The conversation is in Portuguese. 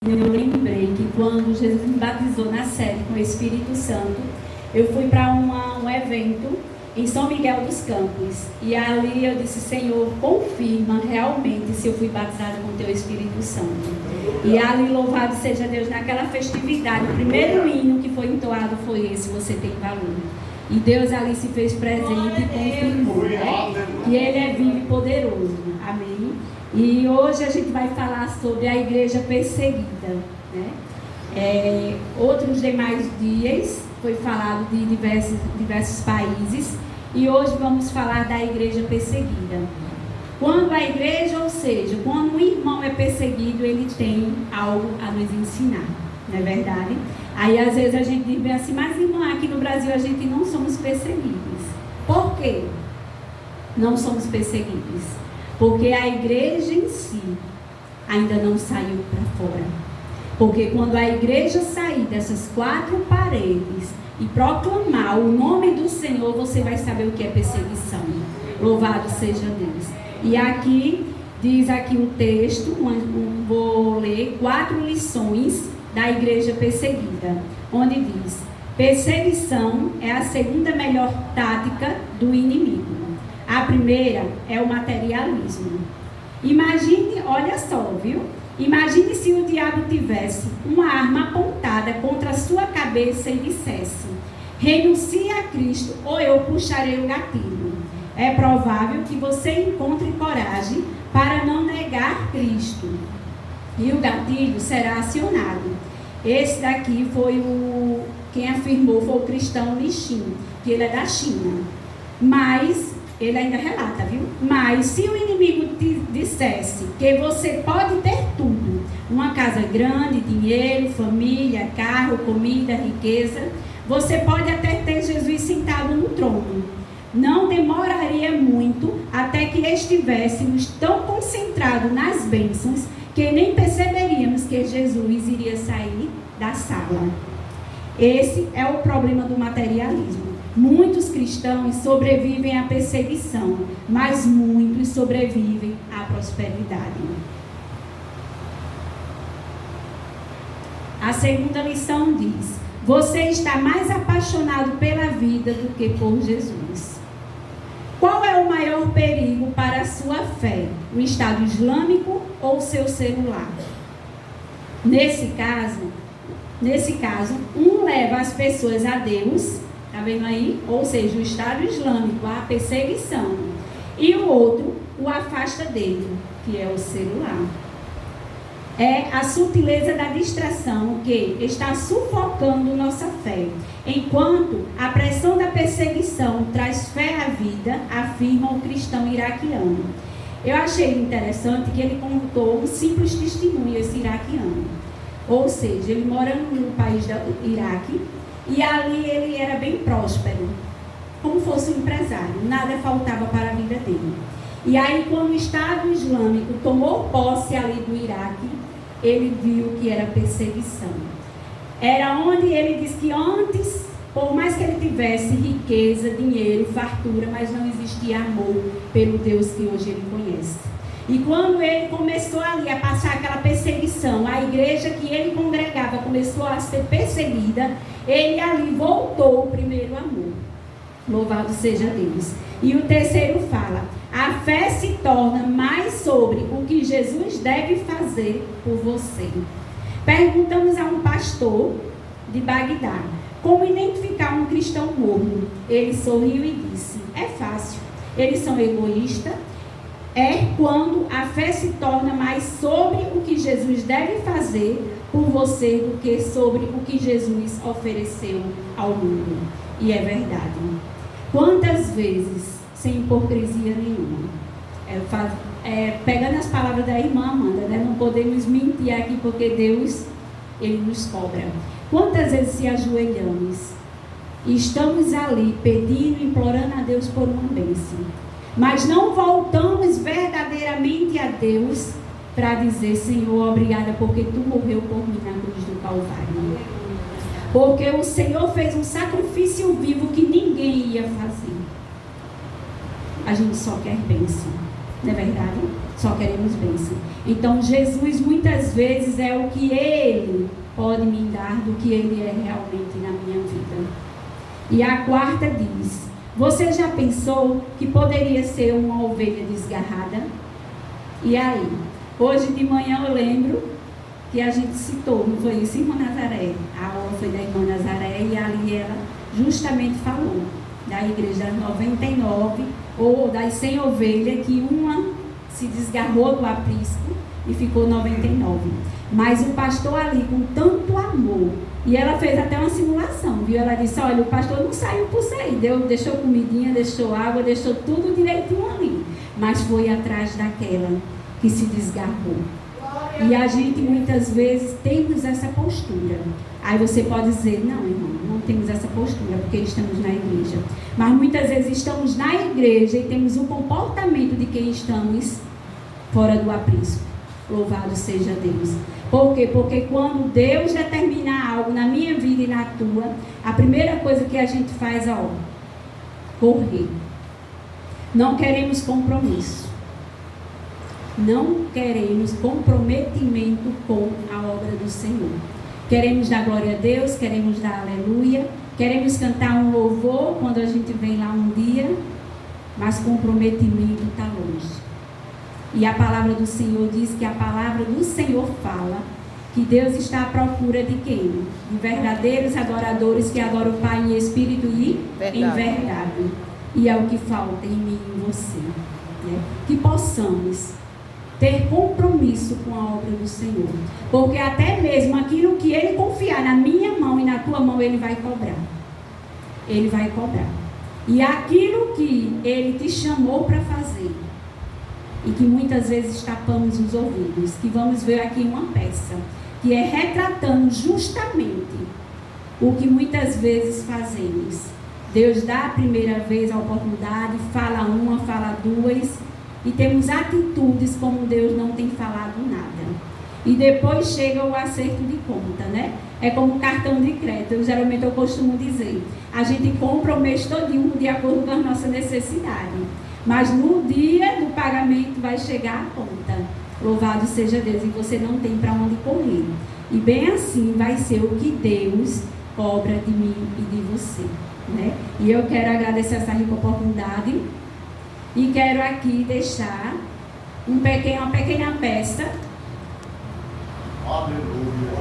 Eu lembrei que quando Jesus me batizou na sede com o Espírito Santo, eu fui para um evento em São Miguel dos Campos. E ali eu disse: Senhor, confirma realmente se eu fui batizada com o teu Espírito Santo. E ali, louvado seja Deus, naquela festividade, o primeiro hino que foi entoado foi esse: Você Tem Valor. E Deus ali se fez presente e confirmou, né? Que Ele é vivo e poderoso. Amém? E hoje a gente vai falar sobre a igreja perseguida, né? Outros demais dias foi falado de diversos países. E hoje vamos falar da igreja perseguida. Quando a igreja, ou seja, quando um irmão é perseguido, ele tem algo a nos ensinar, não é verdade? Aí às vezes a gente diz bem assim: mas irmã, aqui no Brasil a gente não somos perseguidos. Por quê? Não somos perseguidos porque a igreja em si ainda não saiu para fora. Porque quando a igreja sair dessas 4 paredes e proclamar o nome do Senhor, você vai saber o que é perseguição. Louvado seja Deus. E aqui, diz aqui um texto, vou ler 4 lições da igreja perseguida, onde diz: perseguição é a segunda melhor tática do inimigo. A primeira é o materialismo. Imagine, olha só, viu? Imagine se o diabo tivesse uma arma apontada contra a sua cabeça e dissesse: renuncie a Cristo ou eu puxarei o gatilho. É provável que você encontre coragem para não negar Cristo. E o gatilho será acionado. Esse daqui foi quem afirmou foi o cristão Li Xin, que ele é da China. Mas ele ainda relata, viu? Mas se o inimigo te dissesse que você pode ter tudo, uma casa grande, dinheiro, família, carro, comida, riqueza, você pode até ter Jesus sentado no trono. Não demoraria muito até que estivéssemos tão concentrados nas bênçãos que nem perceberíamos que Jesus iria sair da sala. Esse é o problema do materialismo. Muitos cristãos sobrevivem à perseguição, mas muitos sobrevivem à prosperidade. A segunda lição diz: você está mais apaixonado pela vida do que por Jesus. Qual é o maior perigo para a sua fé? O Estado Islâmico ou o seu celular? Nesse caso, um leva as pessoas a Deus, está vendo aí? Ou seja, o Estado Islâmico, a perseguição. E o outro o afasta dele, que é o celular. É a sutileza da distração que está sufocando nossa fé, enquanto a pressão da perseguição traz fé à vida, afirma o cristão iraquiano. Eu achei interessante que ele contou um simples testemunho, esse iraquiano. Ou seja, ele mora no país do Iraque e ali ele era bem próspero, como fosse um empresário, nada faltava para a vida dele. E aí, quando o Estado Islâmico tomou posse ali do Iraque, ele viu que era perseguição. Era onde ele diz que antes, por mais que ele tivesse riqueza, dinheiro, fartura, mas não existia amor pelo Deus que hoje ele conhece. E quando ele começou ali a passar aquela perseguição, a igreja que ele congregava começou a ser perseguida, ele ali voltou o primeiro amor. Louvado seja Deus. E o terceiro fala: a fé se torna mais sobre o que Jesus deve fazer por você. Perguntamos a um pastor de Bagdá como identificar um cristão morno. Ele sorriu e disse: é fácil, eles são egoístas. É quando a fé se torna mais sobre o que Jesus deve fazer por você do que sobre o que Jesus ofereceu ao mundo. E é verdade. Quantas vezes, sem hipocrisia nenhuma, pegando as palavras da irmã Amanda, né? Não podemos mentir aqui porque Deus, Ele nos cobra. Quantas vezes se ajoelhamos e estamos ali pedindo, implorando a Deus por uma bênção, mas não voltamos verdadeiramente a Deus para dizer: Senhor, obrigada porque Tu morreu por mim na cruz do Calvário. Porque o Senhor fez um sacrifício vivo que ninguém ia fazer. A gente só quer bênção. não é verdade? Só queremos bênção. Então Jesus muitas vezes é o que Ele pode me dar do que Ele é realmente na minha vida. E a quarta diz: você já pensou que poderia ser uma ovelha desgarrada? E aí? Hoje de manhã eu lembro que a gente citou, não foi isso, irmã Nazaré? A aula foi da irmã Nazaré e ali ela justamente falou da igreja 99, ou das 100 ovelhas, que uma se desgarrou do aprisco e ficou 99. Mas o pastor ali, com tanto amor, e ela fez até uma simulação, viu? Ela disse: olha, o pastor não saiu por sair, deixou comidinha, deixou água, deixou tudo direitinho ali, mas foi atrás daquela que se desgarrou. E a gente muitas vezes temos essa postura. Aí você pode dizer: não, irmão, não temos essa postura porque estamos na igreja. Mas muitas vezes estamos na igreja e temos o comportamento de quem estamos fora do aprisco. Louvado seja Deus. Por quê? Porque quando Deus determina algo na minha vida e na tua, a primeira coisa que a gente faz é correr. Não queremos compromisso. Não queremos comprometimento com a obra do Senhor. Queremos dar glória a Deus, queremos dar aleluia, queremos cantar um louvor quando a gente vem lá um dia, mas comprometimento está longe. E a palavra do Senhor diz que a palavra do Senhor fala que Deus está à procura de quem? De verdadeiros adoradores que adoram o Pai em espírito e em verdade. E é o que falta em mim e em você. Né? Que possamos ter compromisso com a obra do Senhor. Porque até mesmo aquilo que Ele confiar na minha mão e na tua mão, Ele vai cobrar. Ele vai cobrar. E aquilo que Ele te chamou para fazer, e que muitas vezes tapamos os ouvidos, que vamos ver aqui uma peça, que é retratando justamente o que muitas vezes fazemos. Deus dá a primeira vez a oportunidade, fala uma, fala duas, e temos atitudes como Deus não tem falado nada. E depois chega o acerto de conta, né? É como cartão de crédito. Geralmente eu costumo dizer, a gente compra o mês todinho de acordo com a nossa necessidade. Mas no dia do pagamento vai chegar a conta. Louvado seja Deus. E você não tem para onde correr. E bem assim vai ser o que Deus cobra de mim e de você, né? E eu quero agradecer essa rica oportunidade. E quero aqui deixar uma pequena peça. Aleluia.